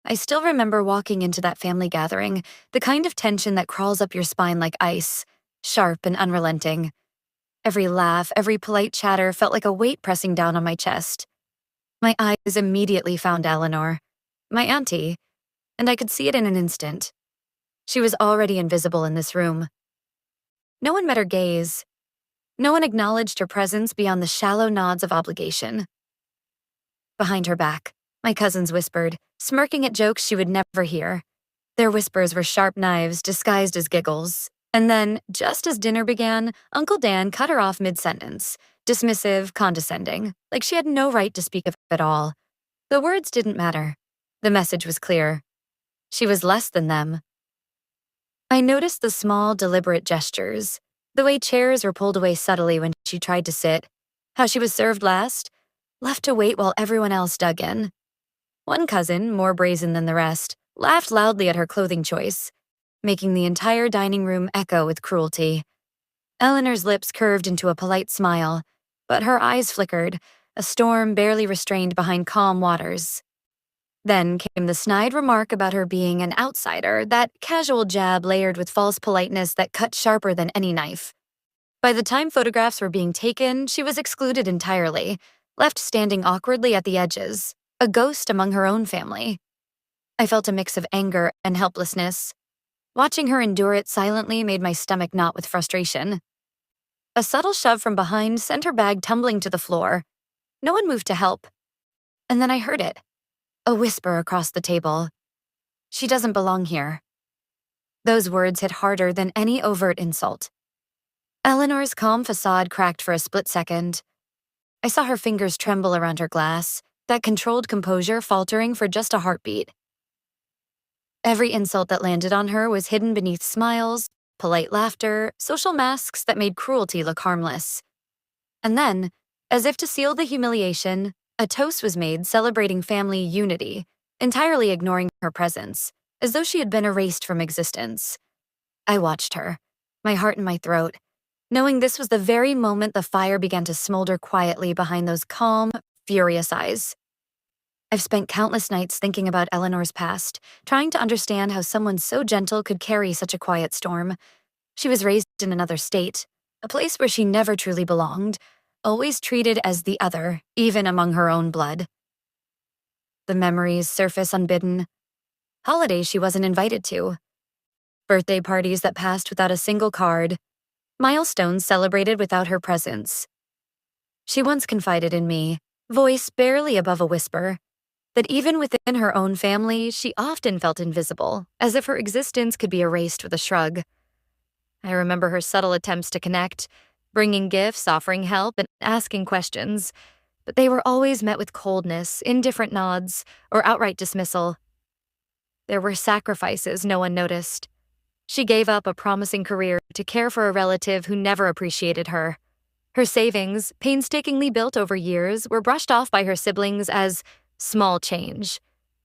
I still remember walking into that family gathering, the kind of tension that crawls up your spine like ice, sharp and unrelenting. Every laugh, every polite chatter felt like a weight pressing down on my chest. My eyes immediately found Eleanor, my auntie, and I could see it in an instant. She was already invisible in this room. No one met her gaze. No one acknowledged her presence beyond the shallow nods of obligation. Behind her back, my cousins whispered, smirking at jokes she would never hear. Their whispers were sharp knives disguised as giggles. And then, just as dinner began, Uncle Dan cut her off mid-sentence, dismissive, condescending, like she had no right to speak of it at all. The words didn't matter. The message was clear. She was less than them. I noticed the small, deliberate gestures, the way chairs were pulled away subtly when she tried to sit, how she was served last, left to wait while everyone else dug in. One cousin, more brazen than the rest, laughed loudly at her clothing choice, making the entire dining room echo with cruelty. Eleanor's lips curved into a polite smile, but her eyes flickered, a storm barely restrained behind calm waters. Then came the snide remark about her being an outsider, that casual jab layered with false politeness that cut sharper than any knife. By the time photographs were being taken, she was excluded entirely, left standing awkwardly at the edges, a ghost among her own family. I felt a mix of anger and helplessness. Watching her endure it silently made my stomach knot with frustration. A subtle shove from behind sent her bag tumbling to the floor. No one moved to help. And then I heard it. A whisper across the table. "She doesn't belong here." Those words hit harder than any overt insult. Eleanor's calm facade cracked for a split second. I saw her fingers tremble around her glass, that controlled composure faltering for just a heartbeat. Every insult that landed on her was hidden beneath smiles, polite laughter, social masks that made cruelty look harmless. And then, as if to seal the humiliation, a toast was made celebrating family unity, entirely ignoring her presence, as though she had been erased from existence. I watched her, my heart in my throat, knowing this was the very moment the fire began to smolder quietly behind those calm, furious eyes. I've spent countless nights thinking about Eleanor's past, trying to understand how someone so gentle could carry such a quiet storm. She was raised in another state, a place where she never truly belonged, always treated as the other, even among her own blood. The memories surface unbidden. Holidays she wasn't invited to. Birthday parties that passed without a single card. Milestones celebrated without her presence. She once confided in me, voice barely above a whisper, that even within her own family, she often felt invisible, as if her existence could be erased with a shrug. I remember her subtle attempts to connect, bringing gifts, offering help, and asking questions, but they were always met with coldness, indifferent nods, or outright dismissal. There were sacrifices no one noticed. She gave up a promising career to care for a relative who never appreciated her. Her savings, painstakingly built over years, were brushed off by her siblings as small change,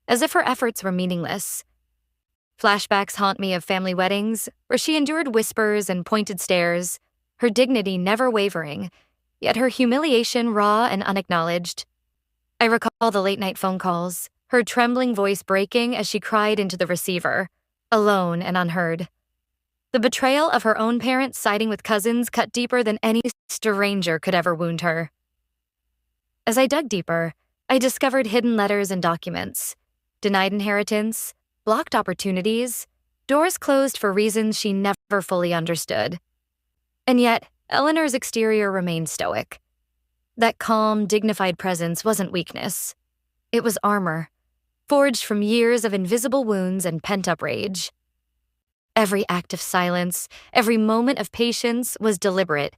as if her efforts were meaningless. Flashbacks haunt me of family weddings, where she endured whispers and pointed stares, her dignity never wavering, yet her humiliation raw and unacknowledged. I recall the late-night phone calls, her trembling voice breaking as she cried into the receiver, alone and unheard. The betrayal of her own parents siding with cousins cut deeper than any stranger could ever wound her. As I dug deeper, I discovered hidden letters and documents, denied inheritance, blocked opportunities, doors closed for reasons she never fully understood. And yet, Eleanor's exterior remained stoic. That calm, dignified presence wasn't weakness. It was armor, forged from years of invisible wounds and pent-up rage. Every act of silence, every moment of patience was deliberate,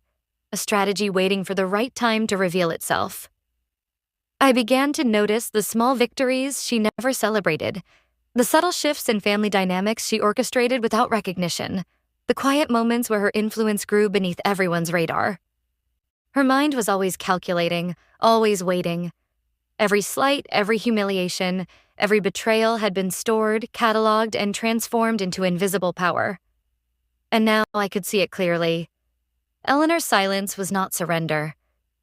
a strategy waiting for the right time to reveal itself. I began to notice the small victories she never celebrated, the subtle shifts in family dynamics she orchestrated without recognition, the quiet moments where her influence grew beneath everyone's radar. Her mind was always calculating, always waiting. Every slight, every humiliation, every betrayal had been stored, cataloged, and transformed into invisible power. And now I could see it clearly. Eleanor's silence was not surrender.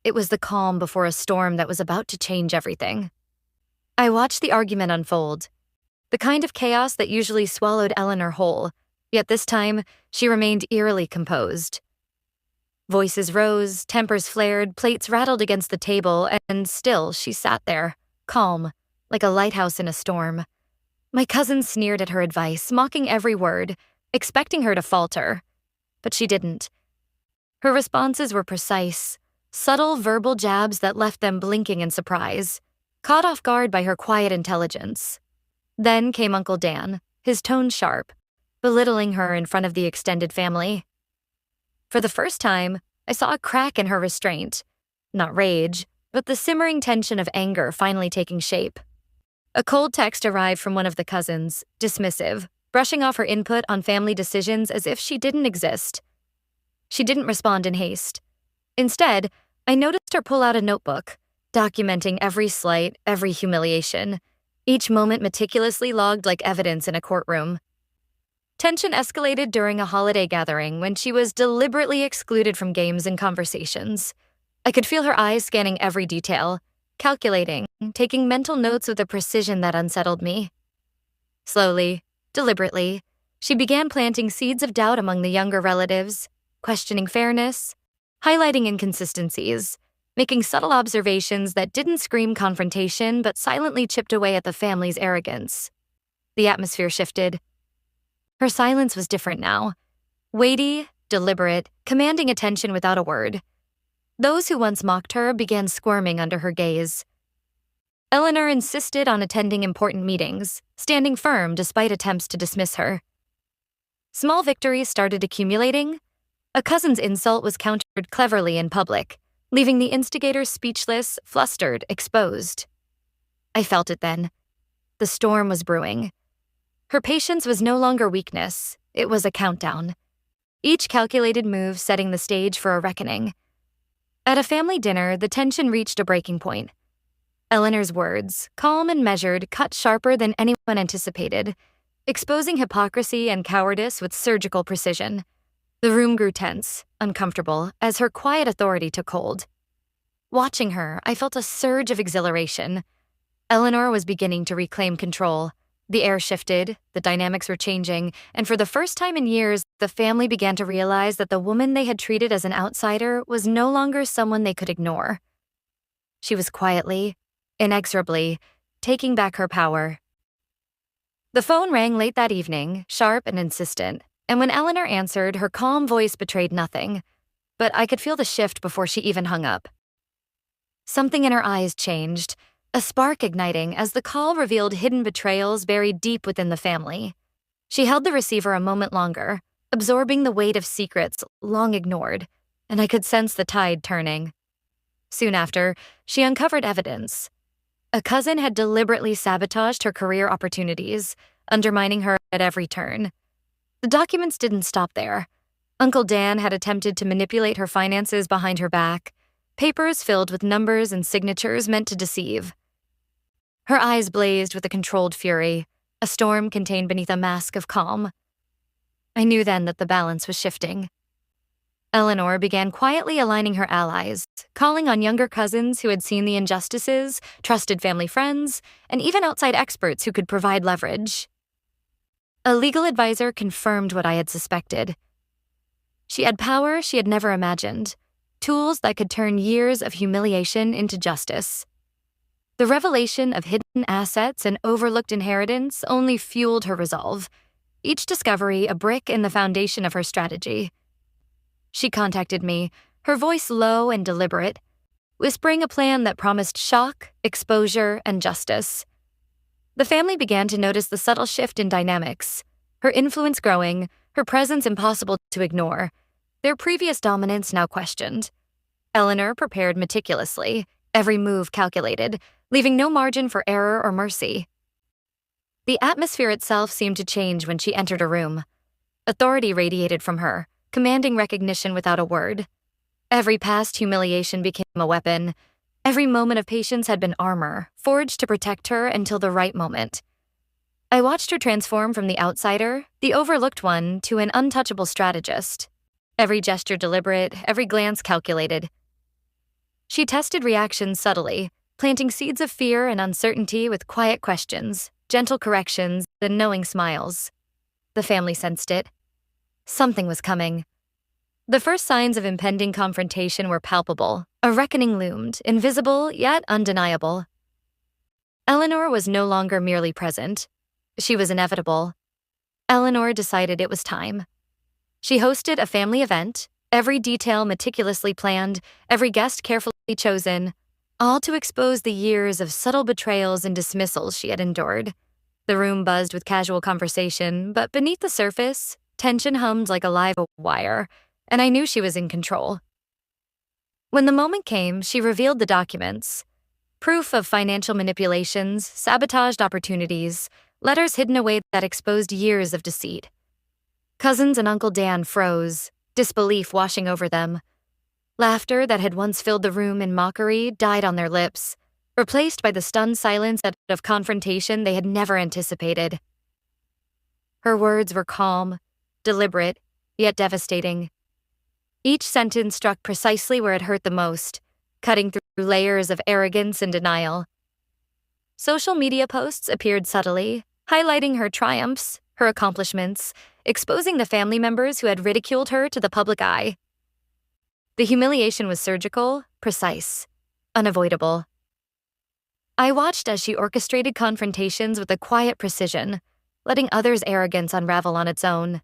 It was the calm before a storm that was about to change everything. I watched the argument unfold. the kind of chaos that usually swallowed Eleanor whole, yet this time she remained eerily composed. Voices rose, tempers flared, plates rattled against the table, and still she sat there, calm, like a lighthouse in a storm. My cousin sneered at her advice, mocking every word, expecting her to falter. But she didn't. Her responses were precise, subtle verbal jabs that left them blinking in surprise, caught off guard by her quiet intelligence. Then came Uncle Dan, his tone sharp, belittling her in front of the extended family. For the first time, I saw a crack in her restraint. Not rage, but the simmering tension of anger finally taking shape. A cold text arrived from one of the cousins, dismissive, brushing off her input on family decisions as if she didn't exist. She didn't respond in haste. Instead, I noticed her pull out a notebook, documenting every slight, every humiliation, each moment meticulously logged like evidence in a courtroom. Tension escalated during a holiday gathering when she was deliberately excluded from games and conversations. I could feel her eyes scanning every detail, calculating, taking mental notes with a precision that unsettled me. Slowly, deliberately, she began planting seeds of doubt among the younger relatives, questioning fairness, highlighting inconsistencies, making subtle observations that didn't scream confrontation but silently chipped away at the family's arrogance. The atmosphere shifted. Her silence was different now. Weighty, deliberate, commanding attention without a word. Those who once mocked her began squirming under her gaze. Eleanor insisted on attending important meetings, standing firm despite attempts to dismiss her. Small victories started accumulating. A cousin's insult was countered cleverly in public, leaving the instigators speechless, flustered, exposed. I felt it then. The storm was brewing. Her patience was no longer weakness, it was a countdown. Each calculated move setting the stage for a reckoning. At a family dinner, the tension reached a breaking point. Eleanor's words, calm and measured, cut sharper than anyone anticipated, exposing hypocrisy and cowardice with surgical precision. The room grew tense, uncomfortable, as her quiet authority took hold. Watching her, I felt a surge of exhilaration. Eleanor was beginning to reclaim control. The air shifted, the dynamics were changing, and for the first time in years, the family began to realize that the woman they had treated as an outsider was no longer someone they could ignore. She was quietly, inexorably, taking back her power. The phone rang late that evening, sharp and insistent, and when Eleanor answered, her calm voice betrayed nothing, but I could feel the shift before she even hung up. Something in her eyes changed, a spark igniting as the call revealed hidden betrayals buried deep within the family. She held the receiver a moment longer, absorbing the weight of secrets long ignored, and I could sense the tide turning. Soon after, she uncovered evidence. A cousin had deliberately sabotaged her career opportunities, undermining her at every turn. The documents didn't stop there. Uncle Dan had attempted to manipulate her finances behind her back, papers filled with numbers and signatures meant to deceive. Her eyes blazed with a controlled fury, a storm contained beneath a mask of calm. I knew then that the balance was shifting. Eleanor began quietly aligning her allies, calling on younger cousins who had seen the injustices, trusted family friends, and even outside experts who could provide leverage. A legal advisor confirmed what I had suspected. She had power she had never imagined, tools that could turn years of humiliation into justice. The revelation of hidden assets and overlooked inheritance only fueled her resolve, each discovery a brick in the foundation of her strategy. She contacted me, her voice low and deliberate, whispering a plan that promised shock, exposure, and justice. The family began to notice the subtle shift in dynamics, her influence growing, her presence impossible to ignore, their previous dominance now questioned. Eleanor prepared meticulously, every move calculated, leaving no margin for error or mercy. The atmosphere itself seemed to change when she entered a room. Authority radiated from her, commanding recognition without a word. Every past humiliation became a weapon. Every moment of patience had been armor, forged to protect her until the right moment. I watched her transform from the outsider, the overlooked one, to an untouchable strategist. Every gesture deliberate, every glance calculated. She tested reactions subtly, planting seeds of fear and uncertainty with quiet questions, gentle corrections, and knowing smiles. The family sensed it. Something was coming. The first signs of impending confrontation were palpable. A reckoning loomed, invisible yet undeniable. Eleanor was no longer merely present. She was inevitable. Eleanor decided it was time. She hosted a family event, every detail meticulously planned, every guest carefully chosen, all to expose the years of subtle betrayals and dismissals she had endured. The room buzzed with casual conversation, but beneath the surface, tension hummed like a live wire, and I knew she was in control. When the moment came, she revealed the documents. Proof of financial manipulations, sabotaged opportunities, letters hidden away that exposed years of deceit. Cousins and Uncle Dan froze, disbelief washing over them. Laughter that had once filled the room in mockery died on their lips, replaced by the stunned silence of confrontation they had never anticipated. Her words were calm, deliberate, yet devastating. Each sentence struck precisely where it hurt the most, cutting through layers of arrogance and denial. Social media posts appeared subtly, highlighting her triumphs, her accomplishments, exposing the family members who had ridiculed her to the public eye. The humiliation was surgical, precise, unavoidable. I watched as she orchestrated confrontations with a quiet precision, letting others' arrogance unravel on its own.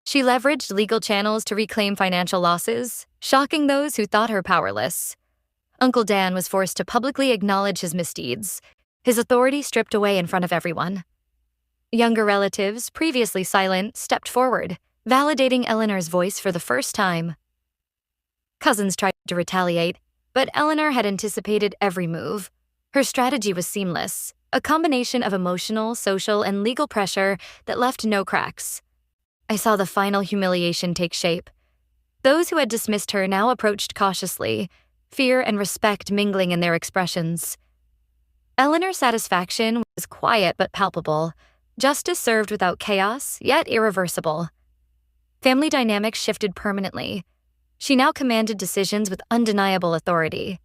She leveraged legal channels to reclaim financial losses, shocking those who thought her powerless. Uncle Dan was forced to publicly acknowledge his misdeeds, his authority stripped away in front of everyone. Younger relatives, previously silent, stepped forward, validating Eleanor's voice for the first time. Cousins tried to retaliate, but Eleanor had anticipated every move. Her strategy was seamless, a combination of emotional, social, and legal pressure that left no cracks. I saw the final humiliation take shape. Those who had dismissed her now approached cautiously, fear and respect mingling in their expressions. Eleanor's satisfaction was quiet but palpable, justice served without chaos, yet irreversible. Family dynamics shifted permanently. She now commanded decisions with undeniable authority.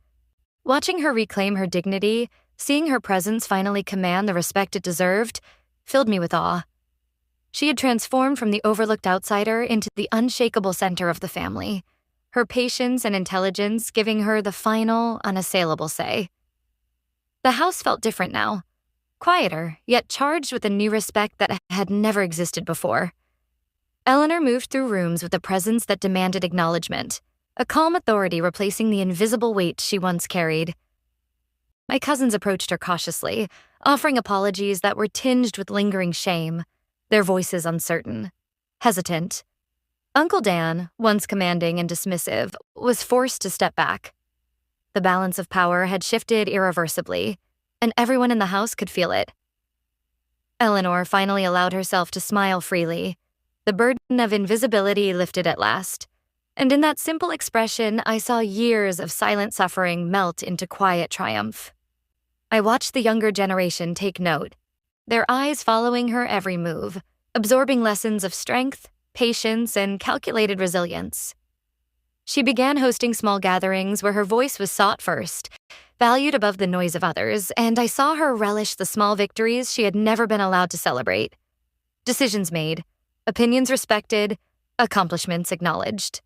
Watching her reclaim her dignity, seeing her presence finally command the respect it deserved, filled me with awe. She had transformed from the overlooked outsider into the unshakable center of the family, her patience and intelligence giving her the final, unassailable say. The house felt different now, quieter, yet charged with a new respect that had never existed before. Eleanor moved through rooms with a presence that demanded acknowledgement, a calm authority replacing the invisible weight she once carried. My cousins approached her cautiously, offering apologies that were tinged with lingering shame, their voices uncertain, hesitant. Uncle Dan, once commanding and dismissive, was forced to step back. The balance of power had shifted irreversibly, and everyone in the house could feel it. Eleanor finally allowed herself to smile freely, the burden of invisibility lifted at last, and in that simple expression I saw years of silent suffering melt into quiet triumph. I watched the younger generation take note, their eyes following her every move, absorbing lessons of strength, patience, and calculated resilience. She began hosting small gatherings where her voice was sought first, valued above the noise of others, and I saw her relish the small victories she had never been allowed to celebrate. Decisions made, opinions respected, accomplishments acknowledged.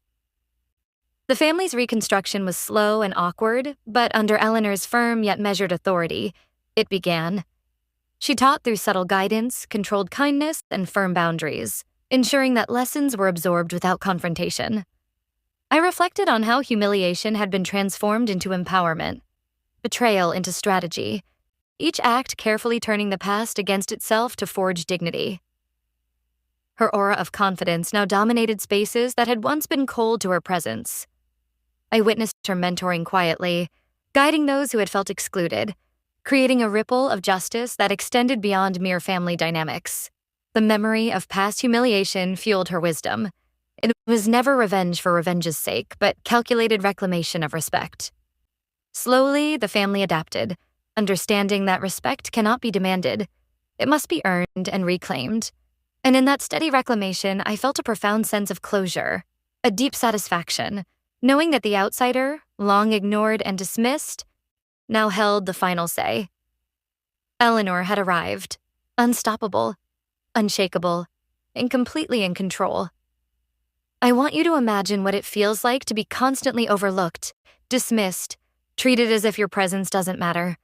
The family's reconstruction was slow and awkward, but under Eleanor's firm yet measured authority, it began. She taught through subtle guidance, controlled kindness, and firm boundaries, ensuring that lessons were absorbed without confrontation. I reflected on how humiliation had been transformed into empowerment, betrayal into strategy, each act carefully turning the past against itself to forge dignity. Her aura of confidence now dominated spaces that had once been cold to her presence. I witnessed her mentoring quietly, guiding those who had felt excluded, creating a ripple of justice that extended beyond mere family dynamics. The memory of past humiliation fueled her wisdom. It was never revenge for revenge's sake, but calculated reclamation of respect. Slowly, the family adapted, understanding that respect cannot be demanded. It must be earned and reclaimed. And in that steady reclamation, I felt a profound sense of closure, a deep satisfaction, knowing that the outsider, long ignored and dismissed, now held the final say. Eleanor had arrived, unstoppable, unshakable, and completely in control. I want you to imagine what it feels like to be constantly overlooked, dismissed, treated as if your presence doesn't matter.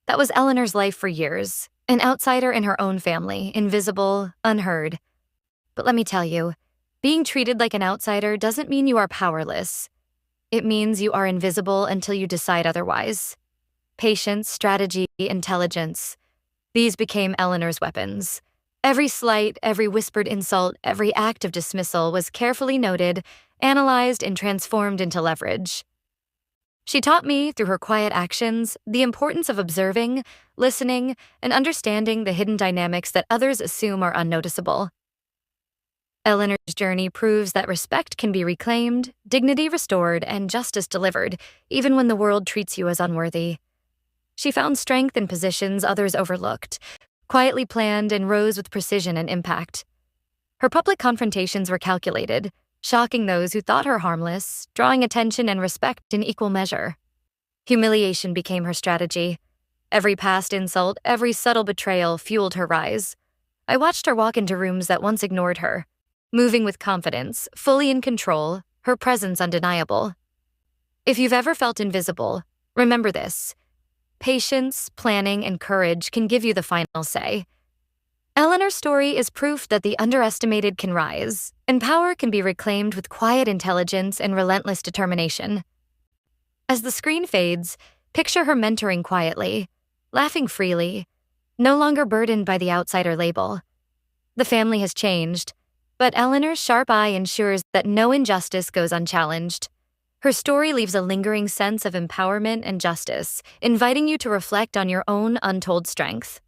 That was Eleanor's life for years, an outsider in her own family, invisible, unheard. But let me tell you, being treated like an outsider doesn't mean you are powerless. It means you are invisible until you decide otherwise. Patience, strategy, intelligence. These became Eleanor's weapons. Every slight, every whispered insult, every act of dismissal was carefully noted, analyzed, and transformed into leverage. She taught me, through her quiet actions, the importance of observing, listening, and understanding the hidden dynamics that others assume are unnoticeable. Eleanor's journey proves that respect can be reclaimed, dignity restored, and justice delivered, even when the world treats you as unworthy. She found strength in positions others overlooked, quietly planned, and rose with precision and impact. Her public confrontations were calculated, shocking those who thought her harmless, drawing attention and respect in equal measure. Humiliation became her strategy. Every past insult, every subtle betrayal fueled her rise. I watched her walk into rooms that once ignored her, moving with confidence, fully in control, her presence undeniable. If you've ever felt invisible, remember this. Patience, planning, and courage can give you the final say. Eleanor's story is proof that the underestimated can rise, and power can be reclaimed with quiet intelligence and relentless determination. As the screen fades, picture her mentoring quietly, laughing freely, no longer burdened by the outsider label. The family has changed, but Eleanor's sharp eye ensures that no injustice goes unchallenged. Her story leaves a lingering sense of empowerment and justice, inviting you to reflect on your own untold strength.